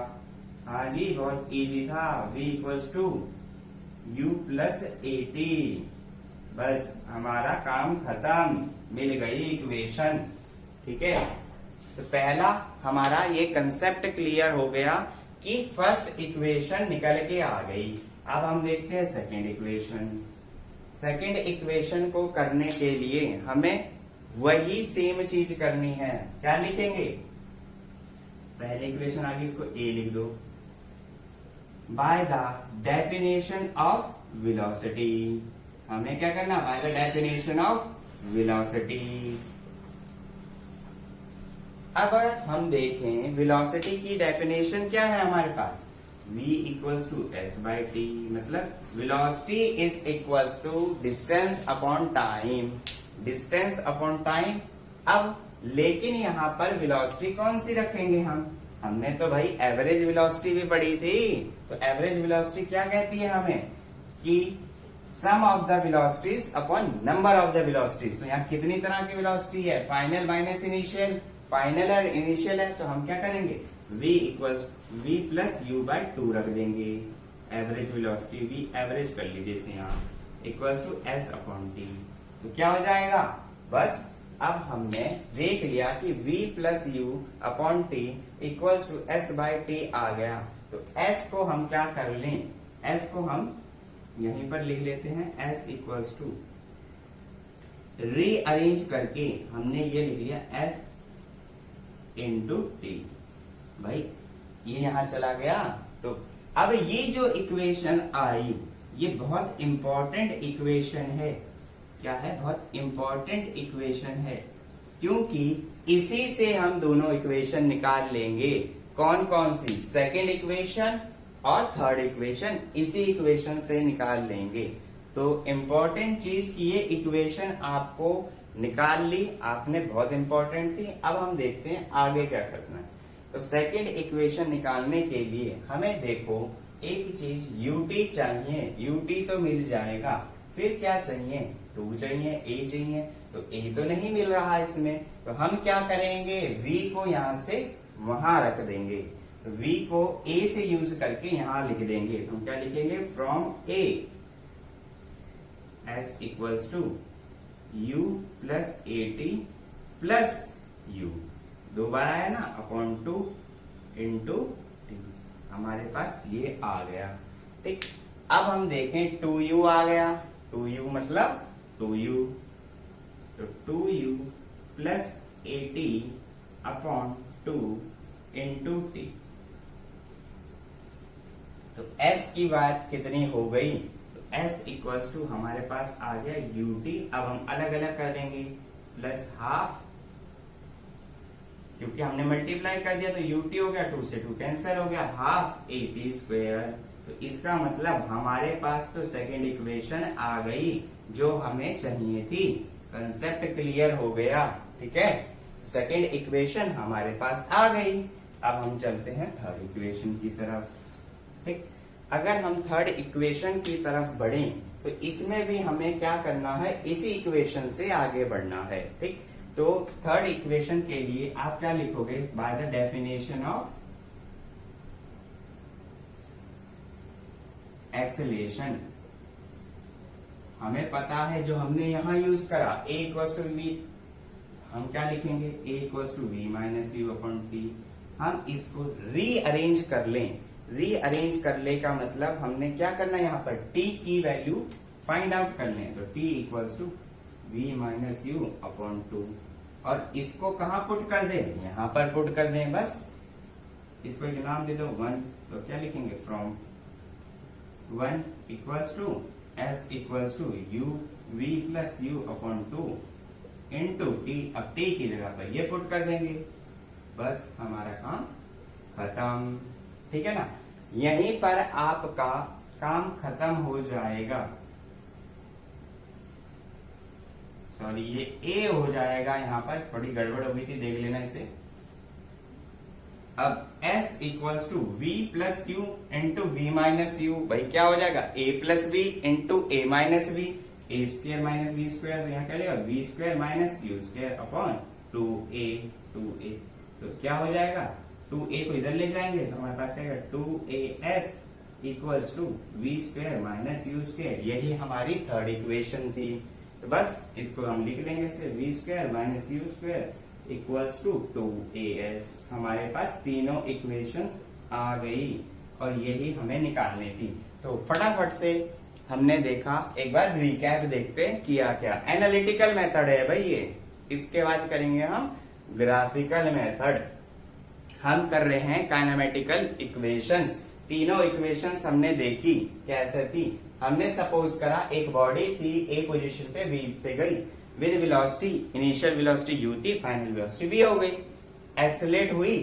हाँ जी बहुत इजी था। v equals to u plus a t, बस हमारा काम खत्म, मिल गई इक्वेशन। ठीक है। तो पहला हमारा ये कंसेप्ट क्लियर हो गया कि फर्स्ट इक्वेशन निकल के आ गई। अब हम देखते हैं सेकंड इक्वेशन। सेकंड इक्वेशन को करने के लिए हमें वही सेम चीज करनी है। क्या लिखेंगे, पहले इक्वेशन आगे इसको a लिख दो, by the definition of velocity. हमें क्या करना, by the definition of velocity. अब हम देखें वेलोसिटी की डेफिनेशन क्या है हमारे पास, v equals to S by T, मतलब velocity is equals to distance upon time, distance upon time. अब लेकिन यहाँ पर वेलोसिटी कौन सी रखेंगे हम, हमने तो भाई एवरेज वेलोसिटी भी पढ़ी थी। तो एवरेज वेलोसिटी क्या कहती है हमें, कि sum of the velocities upon number of the velocities. तो यहाँ कितनी तरह की वेलोसिटी है, फाइनल माइनस इनिशियल, फाइनल और इनिशियल है। तो हम क्या करेंगे, v equals v plus u by two रख देंगे। एवरेज वेलोसिटी v एवरेज कर लीजिए इसे यहाँ, equals to s upon t. तो क्या हो जाएगा, बस अब हमने देख लिया कि v plus u upon t equals to s by t आ गया। तो s को हम क्या कर लें, s को हम यहीं पर लिख लेते हैं, s इक्वल्स टू रीअरेंज करके हमने ये लिख लिया s इंटू टी। भाई ये यहां चला गया। तो अब ये जो इक्वेशन आई ये बहुत इंपॉर्टेंट इक्वेशन है। क्या है, बहुत इंपॉर्टेंट इक्वेशन है, क्योंकि इसी से हम दोनों इक्वेशन निकाल लेंगे। कौन कौन सी, सेकेंड इक्वेशन और थर्ड इक्वेशन, इसी इक्वेशन से निकाल लेंगे। तो इंपॉर्टेंट चीज की ये इक्वेशन आपको निकाल ली आपने, बहुत इंपॉर्टेंट थी। अब हम देखते हैं आगे क्या करना है। तो सेकेंड इक्वेशन निकालने के लिए हमें देखो एक चीज ut चाहिए, ut तो मिल जाएगा, फिर क्या चाहिए, 2 चाहिए, a चाहिए। तो a तो नहीं मिल रहा इसमें, तो हम क्या करेंगे, v को यहां से वहां रख देंगे। तो v को a से यूज करके यहां लिख देंगे। तो क्या लिखेंगे, from a s equals to u plus a t plus u, 2 बार आया ना, अपॉन 2 इंटू टी। हमारे पास ये आ गया। ठीक। अब हम देखें 2u आ गया, 2u मतलब 2u, तो 2u plus a T upon 2 into T. तो s की बात कितनी हो गई, तो s इक्वल्स टू हमारे पास आ गया ut। अब हम अलग अलग कर देंगे, प्लस हाफ, क्योंकि हमने मल्टीप्लाई कर दिया तो ut हो गया, 2 से 2 कैंसिल हो गया, हाफ ए टी स्क्वेयर। तो इसका मतलब हमारे पास तो सेकेंड इक्वेशन आ गई जो हमें चाहिए थी। कंसेप्ट क्लियर हो गया, ठीक है। सेकेंड इक्वेशन हमारे पास आ गई। अब हम चलते हैं थर्ड इक्वेशन की तरफ। ठीक। अगर हम थर्ड इक्वेशन की तरफ बढ़ें तो इसमें भी हमें क्या करना है, इसी इक्वेशन से आगे बढ़ना है। ठीक। तो थर्ड इक्वेशन के लिए आप क्या लिखोगे, bye the definition of acceleration. हमें पता है जो हमने यहां यूज करा, a इक्वल्स टू वी, हम क्या लिखेंगे, a equals to v minus you upon t. हम इसको रीअरेंज कर लें। रीअरेंज करने का मतलब हमने क्या करना है, यहाँ पर t की वैल्यू फाइंड आउट कर लें। तो t equals to v minus you upon 2। और इसको कहाँ पुट कर दे, यहाँ पर पुट कर दें बस। इसको एक नाम दे दो 1, तो क्या लिखेंगे, from 1 equals to s equals to u v plus u upon 2 into t. अब टी की जगह पर ये पुट कर देंगे, बस हमारा काम खत्म। ठीक है ना, यहीं पर आपका काम खत्म हो जाएगा। सॉरी, ये ए हो जाएगा, यहाँ पर थोड़ी गड़बड़ हो गई थी, देख लेना इसे। अब s equals to v plus u into v minus u, भाई क्या हो जाएगा, a plus b into a minus b, a square minus b square, तो यहाँ क्या लेगा v square minus u square upon 2a। तो क्या हो जाएगा, 2a को इधर ले जाएंगे तो हमारे पास आएगा 2as equals to v square minus u square. यही हमारी थर्ड इक्वेशन थी। तो बस इसको हम लिख लेंगे ऐसे, v square minus u square equals to 2as। हमारे पास तीनों इक्वेशंस आ गई और यही हमें निकालनी थी। तो फटाफट से हमने देखा, एक बार रिकैप देखते हैं किया क्या। एनालिटिकल मेथड है भाई ये, इसके बाद करेंगे हम ग्राफिकल मेथड। हम कर रहे हैं काइनेमेटिकल इक्वेशंस। तीनों इक्वेशंस हमने देखी कैसे थी। हमने सपोज करा एक बॉडी थी, ए पोजीशन पे बी पे गई with velocity, initial velocity u थी, फाइनल वेलोसिटी v हो गई। एक्सेलेरेट हुई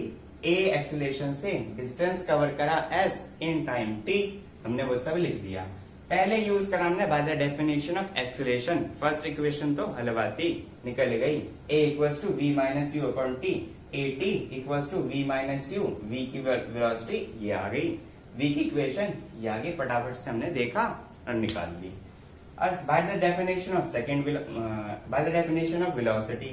a एक्सेलेरेशन से, डिस्टेंस कवर करा s इन टाइम t, हमने वो सब लिख दिया। पहले यूज करा हमने by the definition of acceleration. First equation तो हलवाती निकल गई, a equals to v minus you upon t, a t equals to v minus u, v की वेलोसिटी ये आ गई, v की इक्वेशन ये आ गई। फटाफट से हमने देखा और निकाल ली। By the definition of velocity,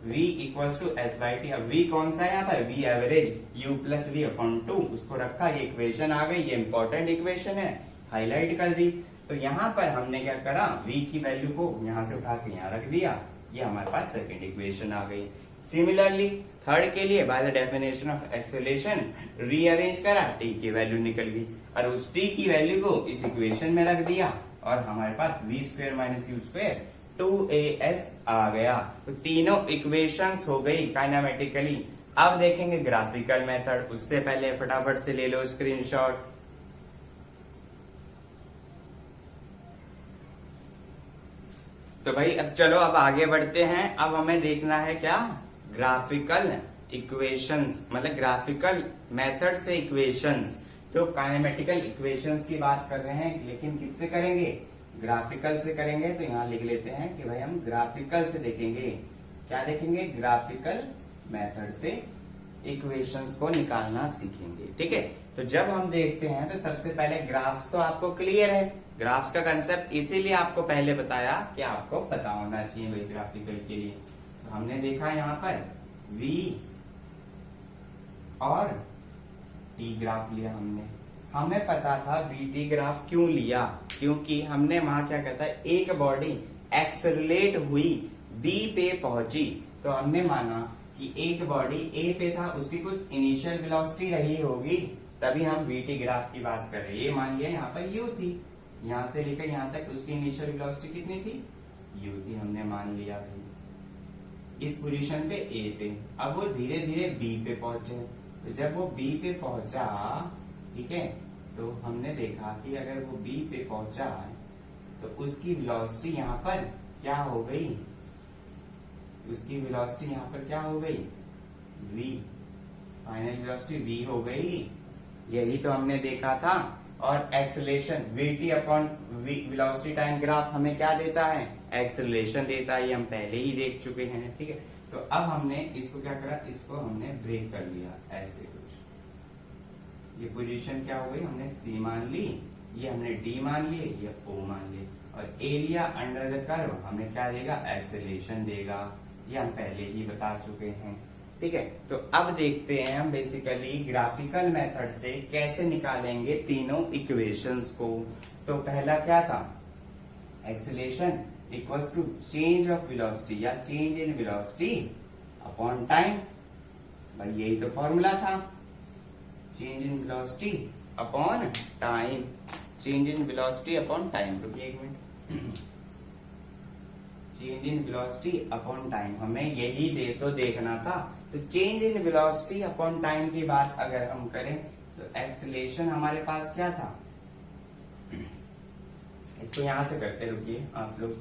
v equals to s by t। अब v कौन सा है यहाँ पर, v average, u plus v upon 2, उसको रखा, ये इक्वेशन आ गई, ये इंपॉर्टेंट इक्वेशन है, हाईलाइट कर दी। तो यहाँ पर हमने क्या करा, v की वैल्यू को यहाँ से उठा के यहाँ रख दिया, ये हमारे पास सेकेंड इक्वेशन आ गई। सिमिलरली थर्ड के लिए bye the definition of acceleration rearrange करा, t की वैल्यू निकल गई और उस t की वैल्यू को इस इक्वेशन में रख दिया और हमारे पास v square minus u square 2as आ गया। तो तीनों इक्वेशंस हो गई काइनेमेटिकली। अब देखेंगे ग्राफिकल मेथड। उससे पहले फटाफट से ले लो स्क्रीनशॉट। तो भाई अब चलो, अब आगे बढ़ते हैं। अब हमें देखना है क्या, ग्राफिकल इक्वेशंस, मतलब ग्राफिकल मेथड से इक्वेशंस। तो काइनेमेटिकल इक्वेशंस की बात कर रहे हैं, लेकिन किससे करेंगे, ग्राफिकल से करेंगे। तो यहां लिख लेते हैं कि भाई हम ग्राफिकल से देखेंगे। क्या देखेंगे, ग्राफिकल मेथड से इक्वेशंस को निकालना सीखेंगे। ठीक है, तो जब हम देखते हैं तो सबसे पहले ग्राफ्स तो आपको क्लियर है, ग्राफ्स का कंसेप्ट इसीलिए आपको पहले बताया कि आपको पता होना चाहिए भाई ग्राफिकल के लिए। तो हमने देखा यहाँ पर v और t ग्राफ लिया हमने। हमें पता था vt ग्राफ क्यों लिया, क्योंकि हमने वहां क्या कहता है, एक बॉडी एक्सेलरेट हुई b पे पहुंची, तो हमने माना कि एक बॉडी a पे था, उसकी कुछ इनिशियल वेलोसिटी रही होगी, तभी हम vt ग्राफ की बात कर रहे हैं। ये मान लिया यहाँ पर u थी, यहां से लेकर यहां तक उसकी इनिशियल वेलोसिटी कितनी थी, u थी, हमने मान लिया भाई इस पोजीशन पे a पे। अब वो धीरे धीरे b पे पहुंचे, तो जब वो b पे पहुंचा, ठीक है, तो हमने देखा कि अगर वो b पे पहुंचा तो उसकी वेलोसिटी यहाँ पर क्या हो गई, उसकी वेलोसिटी यहाँ पर क्या हो गई, v, फाइनल वेलोसिटी v हो गई। यही तो हमने देखा था। और acceleration vt upon velocity time graph हमें क्या देता है, एक्सेलरेशन देता है, ये हम पहले ही देख चुके हैं। ठीक है, तो अब हमने इसको क्या करा, इसको हमने ब्रेक कर लिया ऐसे कुछ। ये पोजीशन क्या हो गई, हमने c मान ली, ये हमने d मान लिए, ये o मान लिए, और एरिया अंडर द कर्व हमें क्या देगा, एक्सेलरेशन देगा। ये हम पहले ही बता चुके हैं। ठीक है, तो अब देखते हैं हम बेसिकली ग्राफिकल मेथड से कैसे निकालेंगे तीनों इक्वेशंस को। तो पहला क्या था, acceleration equals to change of velocity या change in velocity upon time. भाई यही तो फॉर्मूला था, change in velocity upon time, change in velocity upon time. रुकिए एक minute, change in velocity upon time, हमें यही देखना था। तो change in velocity upon time की बात अगर हम करें तो एक्सीलरेशन हमारे पास क्या था, इसको यहां से करते, रुकिए आप लोग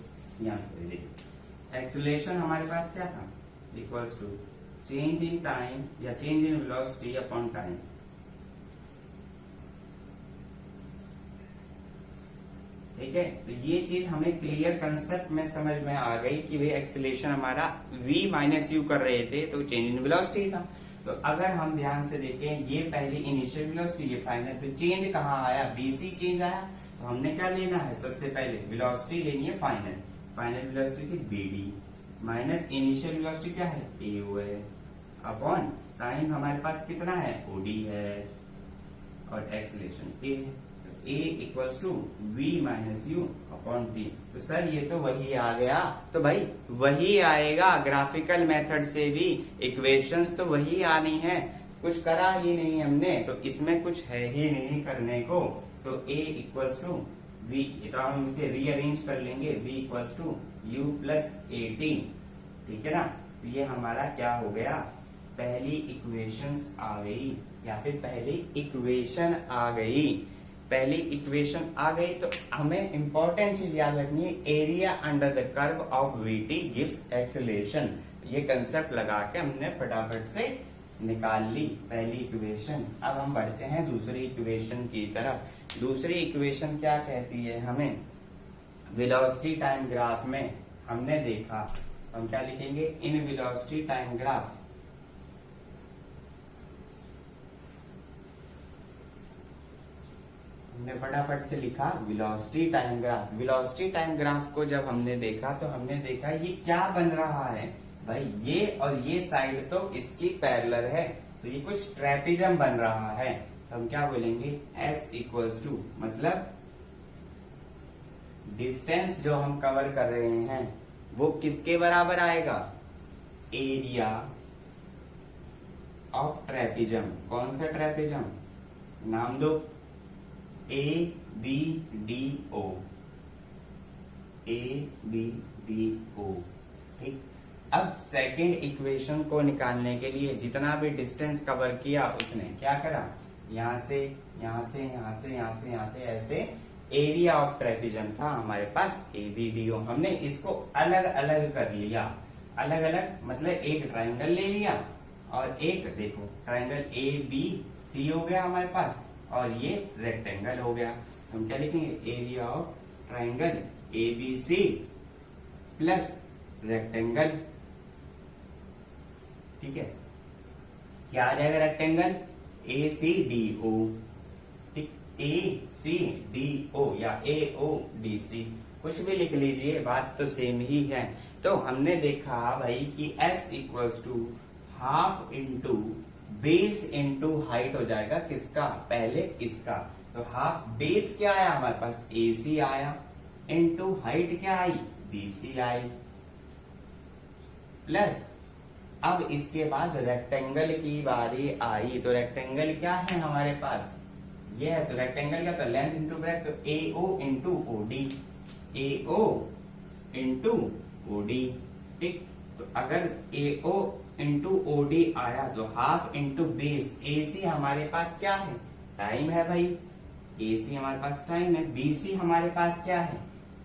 यहां से देखिए। एक्सीलरेशन हमारे पास क्या था, equals to change in time या change in velocity upon time. ठीक है, तो ये चीज हमें क्लियर कंसेप्ट में समझ में आ गई कि भाई एक्सीलरेशन हमारा v माइनस यू कर रहे थे तो चेंज इन वेलोसिटी था। तो अगर हम ध्यान से देखें, ये पहली इनिशियल वेलोसिटी, ये फाइनल, तो चेंज कहाँ आया, बीसी चेंज आया। तो हमने क्या लेना है, सबसे पहले वेलोसिटी लेनी है फाइनल, फाइनल वेलोसिटी थी बीडी माइनस इनिशियल वेलोसिटी क्या है, एओ है, अपॉन टाइम हमारे पास कितना है, ओडी है, और एक्सीलरेशन ए है। A equals to v minus you upon t. तो सर ये तो वही आ गया, तो भाई वही आएगा, ग्राफिकल मेथड से भी इक्वेशंस तो वही आनी है, कुछ करा ही नहीं हमने, तो इसमें कुछ है ही नहीं करने को। तो ए इक्वल्स टू वी, तो हम इसे रीअरेंज कर लेंगे, v equals to u plus a t, ठीक है ना। तो ये हमारा क्या हो गया, पहली इक्वेशंस आ गई, या फिर पहली इक्वेशन आ गई, पहली इक्वेशन आ गई। तो हमें इंपॉर्टेंट चीज याद रखनी है, area under the curve of VT gives acceleration. ये कंसेप्ट लगा के हमने फटाफट से निकाल ली पहली इक्वेशन। अब हम बढ़ते हैं दूसरी इक्वेशन की तरफ। दूसरी इक्वेशन क्या कहती है हमें, वेलोसिटी टाइम ग्राफ में हमने देखा, हम क्या लिखेंगे, इन वेलोसिटी टाइम ग्राफ हमने फटाफट से लिखा velocity time graph. Velocity time graph को जब हमने देखा तो हमने देखा ये क्या बन रहा है भाई, ये और ये साइड तो इसकी पैरेलल है, तो ये कुछ ट्रेपेजम बन रहा है। तो हम क्या बोलेंगे, S इक्वल्स टू, मतलब डिस्टेंस जो हम कवर कर रहे हैं वो किसके बराबर आएगा, एरिया ऑफ ट्रेपेजम। कौन सा ट्रेपेजम, नाम दो, A B D O, A B D O, ठीक। अब सेकेंड इक्वेशन को निकालने के लिए जितना भी डिस्टेंस कवर किया उसने क्या करा, यहां से यहां से यहां से यहां से यहां से ऐसे एरिया ऑफ ट्रेपेजम था हमारे पास एबीडीओ, हमने इसको अलग अलग कर लिया, अलग अलग मतलब एक ट्राइंगल ले लिया और एक देखो ट्राइंगल ए बी सी हो गया हमारे पास, और ये रेक्टेंगल हो गया। हम क्या लिखेंगे, area of triangle A B C plus rectangle, ठीक है। क्या आ जाएगा रेक्टेंगल, ए सी डी ओ, ठीक, ए सी डी ओ या ए ओ डी सी, कुछ भी लिख लीजिए, बात तो सेम ही है। तो हमने देखा भाई कि S equals to half into base into height हो जाएगा, किसका, पहले इसका। तो हाफ बेस क्या आया हमारे पास, AC आया, इंटू हाइट क्या आई, BC आई, प्लस अब इसके बाद रेक्टेंगल की बारी आई। तो रेक्टेंगल क्या है हमारे पास, ये है, तो रेक्टेंगल क्या, तो लेंथ इंटू ब्रेथ, तो AO into OD, AO into OD, ठीक। तो अगर AO इंटू OD आया तो हाफ इंटू बेस, AC हमारे पास क्या है, टाइम है भाई, AC हमारे पास टाइम है, BC हमारे पास क्या है,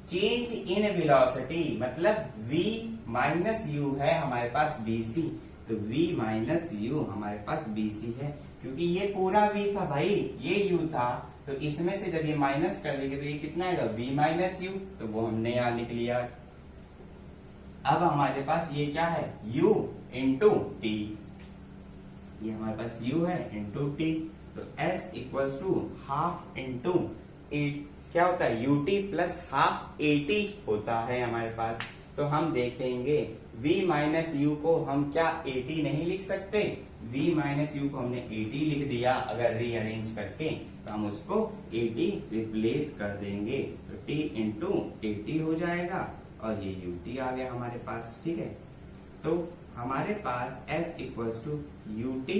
चेंज इन वेलोसिटी, मतलब V माइनस यू है हमारे पास BC, तो V माइनस यू हमारे पास BC है, क्योंकि ये पूरा V था भाई, ये U था, तो इसमें से जब ये माइनस कर देंगे तो ये कितना आएगा, V माइनस यू, तो वो हमने यहां लिख लिया। अब हमारे पास ये क्या है, U इंटू टी, ये हमारे पास U है इंटू टी, तो S equals to half into क्या होता है, UT प्लस हाफ AT होता है हमारे पास। तो हम देखेंगे V माइनस यू को हम क्या AT नहीं लिख सकते, V माइनस यू को हमने AT लिख दिया, अगर रीअरेंज करके तो हम उसको AT रिप्लेस कर देंगे, तो T इंटू AT हो जाएगा और ये UT आ गया हमारे पास, ठीक है। तो हमारे पास S equals to UT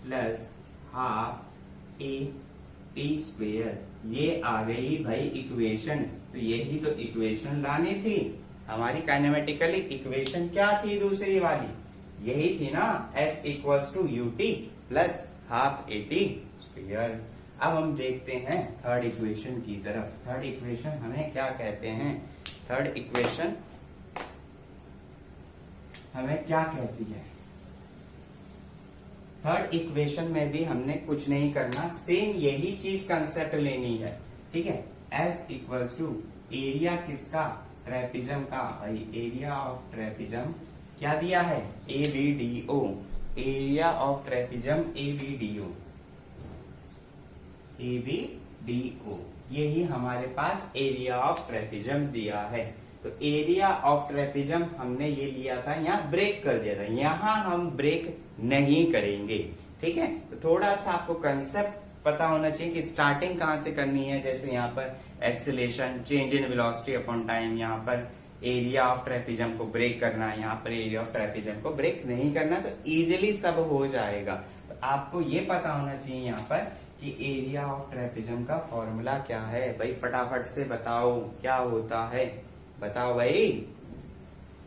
plus half AT square, ये आ गई भाई इक्वेशन। तो यही तो इक्वेशन लानी थी, हमारी काइनेमेटिकली इक्वेशन क्या थी दूसरी वाली, यही थी ना, S equals to UT plus half AT square. अब हम देखते हैं थर्ड इक्वेशन की तरफ। थर्ड इक्वेशन हमें क्या कहते हैं, थर्ड इक्वेशन हमें क्या कहती है। थर्ड इक्वेशन में भी हमने कुछ नहीं करना, सेम यही चीज कंसेप्ट लेनी है, ठीक है। S इक्वल्स टू एरिया किसका, ट्रेपिजम का, भाई एरिया ऑफ ट्रेपिजम क्या दिया है, ABDO, area of ट्रेपिजम ABDO, ABDO, यही हमारे पास एरिया ऑफ ट्रेपिजम दिया है। तो एरिया ऑफ ट्रेपिजम हमने ये लिया था, यहाँ ब्रेक कर दिया था, यहाँ हम ब्रेक नहीं करेंगे, ठीक है। तो थोड़ा सा आपको कंसेप्ट पता होना चाहिए कि स्टार्टिंग कहाँ से करनी है। जैसे यहाँ पर acceleration, change in velocity upon time, यहाँ पर एरिया ऑफ ट्रेपिजम को ब्रेक करना है, यहाँ पर एरिया ऑफ ट्रेपिजम को ब्रेक नहीं करना, तो इजीली सब हो जाएगा। तो आपको ये पता होना चाहिए यहाँ पर कि एरिया ऑफ ट्रेपिजम का फॉर्मूला क्या है। भाई फटाफट से बताओ क्या होता है, बताओ भाई।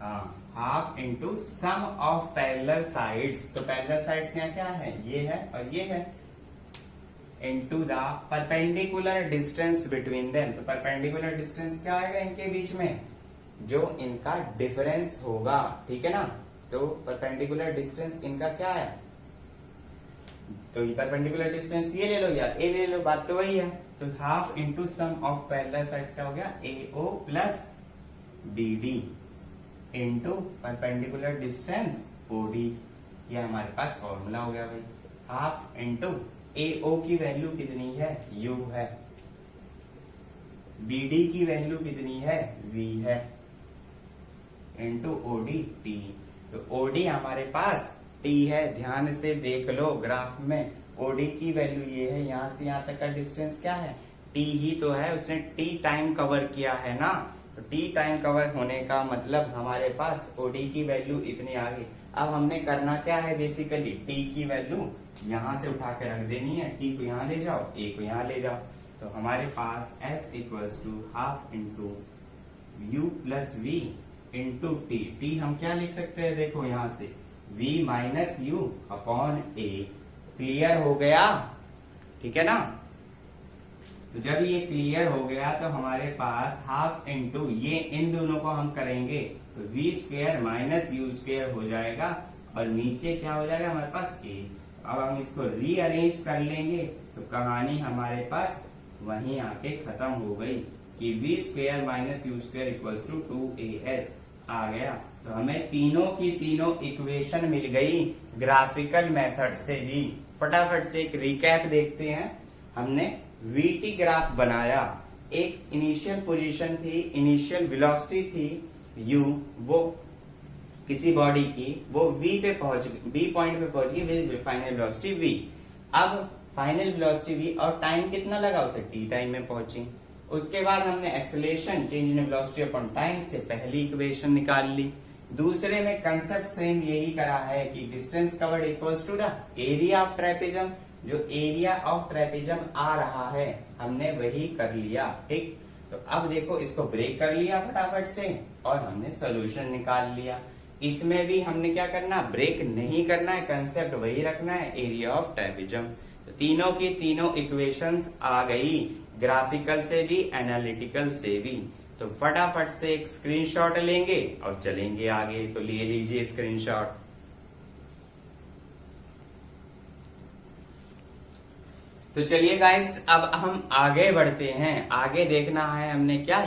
हाँ, half into sum of parallel sides. तो पैरेलल साइड्स यहाँ क्या है, ये है और ये है, into the perpendicular distance between them. तो परपेंडिकुलर डिस्टेंस क्या आएगा इनके बीच में, जो इनका डिफरेंस होगा, ठीक है ना। तो परपेंडिकुलर डिस्टेंस इनका क्या है, तो ये परपेंडिकुलर डिस्टेंस ये ले लो या ए ले लो, बात तो वही है। तो half into sum of parallel sides क्या हो गया, AO प्लस BD into perpendicular distance OD, ये हमारे पास फॉर्मूला हो गया भाई। हाफ इंटू AO की वैल्यू कितनी है, U है, BD की वैल्यू कितनी है, V है, इंटू OD T। तो OD हमारे पास T है, ध्यान से देख लो ग्राफ में, OD की वैल्यू ये है, यहां से यहां तक का डिस्टेंस क्या है, T ही तो है, उसने T टाइम कवर किया है ना। तो T टाइम कवर होने का मतलब हमारे पास OD की वैल्यू इतनी आ गई। अब हमने करना क्या है, बेसिकली T की वैल्यू यहां से उठा के रख देनी है, T को यहां ले जाओ, A को यहां ले जाओ। तो हमारे पास S equals to half into U plus V into T। T हम क्या लिख सकते हैं, देखो यहां से V minus U upon A। Clear हो गया, ठीक है ना। तो जब ये क्लियर हो गया तो हमारे पास हाफ इंटू ये इन दोनों को हम करेंगे तो V square minus U square हो जाएगा और नीचे क्या हो जाएगा हमारे पास A। अब हम इसको रीअरेंज कर लेंगे तो कहानी हमारे पास वहीं आके खत्म हो गई कि V square minus U square equals to 2AS आ गया। तो हमें तीनों की तीनों इक्वेशन मिल गई ग्राफिकल मेथड से भी। फटाफट से एक रिकैप देखते हैं। हमने VT ग्राफ बनाया, एक इनिशियल पोजीशन थी, इनिशियल वेलोसिटी थी U, वो किसी बॉडी की, वो V पे पहुंच गई, B पॉइंट पे पहुंच गई, फाइनल वेलोसिटी V। अब फाइनल वेलोसिटी V और टाइम कितना लगा उसे, T टाइम में पहुंची। उसके बाद हमने acceleration, change in velocity upon time से पहली इक्वेशन निकाल ली। दूसरे में कंसेप्ट सेम यही करा है कि distance covered equals to the area of trapezium. जो एरिया ऑफ ट्रेपेजम आ रहा है हमने वही कर लिया, ठीक। तो अब देखो इसको ब्रेक कर लिया फटाफट से और हमने सोल्यूशन निकाल लिया। इसमें भी हमने क्या करना, ब्रेक नहीं करना है, कंसेप्ट वही रखना है, एरिया ऑफ ट्रेपेजम। तो तीनों की तीनों इक्वेशंस आ गई, ग्राफिकल से भी एनालिटिकल से भी। तो फटाफट से एक स्क्रीनशॉट लेंगे और चलेंगे आगे। तो ले लीजिए स्क्रीनशॉट। तो चलिए गाइस अब हम आगे बढ़ते हैं। आगे देखना है हमने क्या,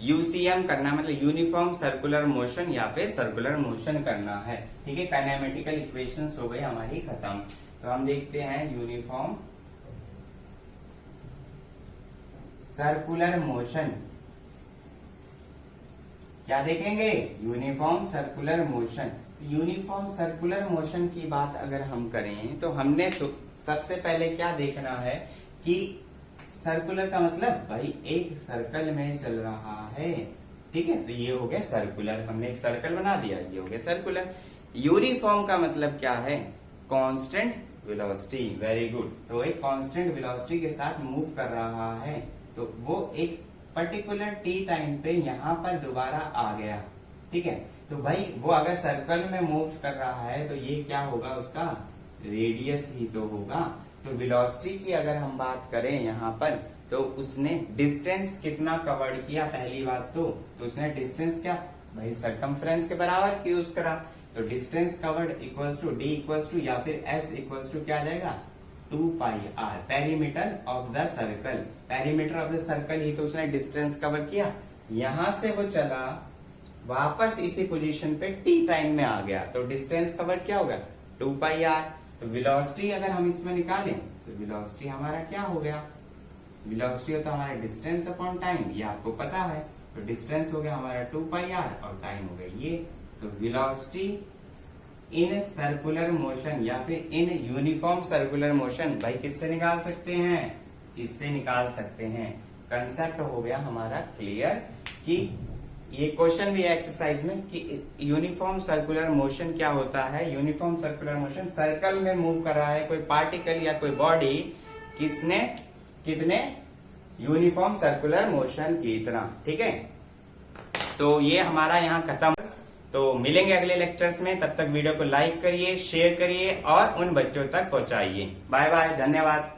यूसीएम करना, मतलब यूनिफॉर्म सर्कुलर मोशन या फिर सर्कुलर मोशन करना है, ठीक है। काइनेमेटिकल इक्वेशंस हो गई हमारी खत्म। तो हम देखते हैं यूनिफॉर्म सर्कुलर मोशन, क्या देखेंगे, uniform circular motion. Uniform circular motion की बात अगर हम करें तो हमने तो सबसे पहले क्या देखना है कि सर्कुलर का मतलब भाई एक सर्कल में चल रहा है, ठीक है। तो ये हो गया सर्कुलर, हमने एक सर्कल बना दिया, ये हो गया सर्कुलर। यूनिफॉर्म का मतलब क्या है, कांस्टेंट वेलोसिटी, वेरी गुड। तो एक कांस्टेंट वेलोसिटी के साथ मूव कर रहा है तो वो एक पर्टिकुलर टी टाइम पे यहाँ पर दोबारा आ गया, ठीक है। तो भाई वो अगर सर्कल में मूव कर रहा है तो ये क्या होगा, उसका रेडियस ही तो होगा। तो वेलोसिटी की अगर हम बात करें यहाँ पर, तो उसने डिस्टेंस कितना कवर किया, पहली बात तो उसने डिस्टेंस क्या भाई सरकमफ्रेंस के बराबर यूज करा। तो distance covered equals to d equals to या फिर एस इक्वल्स टू क्या आ जाएगा 2πr, perimeter of the circle. Perimeter of the circle ही तो उसने डिस्टेंस कवर किया। यहां से वो चला वापस इसी पोजीशन पे टी टाइम में आ गया, तो डिस्टेंस कवर क्या होगा 2πr। तो वेलोसिटी अगर हम इसमें निकालें तो वेलोसिटी हमारा क्या हो गया, वेलोसिटी होता है हमारा डिस्टेंस अपॉन टाइम, ये आपको पता है। तो डिस्टेंस हो गया हमारा 2πr और टाइम हो गया ये। तो वेलोसिटी इन सर्कुलर मोशन या फिर इन यूनिफॉर्म सर्कुलर मोशन भाई किससे निकाल सकते हैं, इससे निकाल सकते हैं। कंसेप्ट हो गया हमारा क्लियर कि ये क्वेश्चन भी है एक्सरसाइज में कि यूनिफॉर्म सर्कुलर मोशन क्या होता है। यूनिफॉर्म सर्कुलर मोशन, सर्कल में मूव कर रहा है कोई पार्टिकल या कोई बॉडी, किसने कितने यूनिफॉर्म सर्कुलर मोशन की तरह, ठीक है। तो ये हमारा यहाँ खत्म। तो मिलेंगे अगले लेक्चर्स में, तब तक वीडियो को लाइक करिए, शेयर करिए और उन बच्चों तक पहुंचाइए। बाय बाय, धन्यवाद।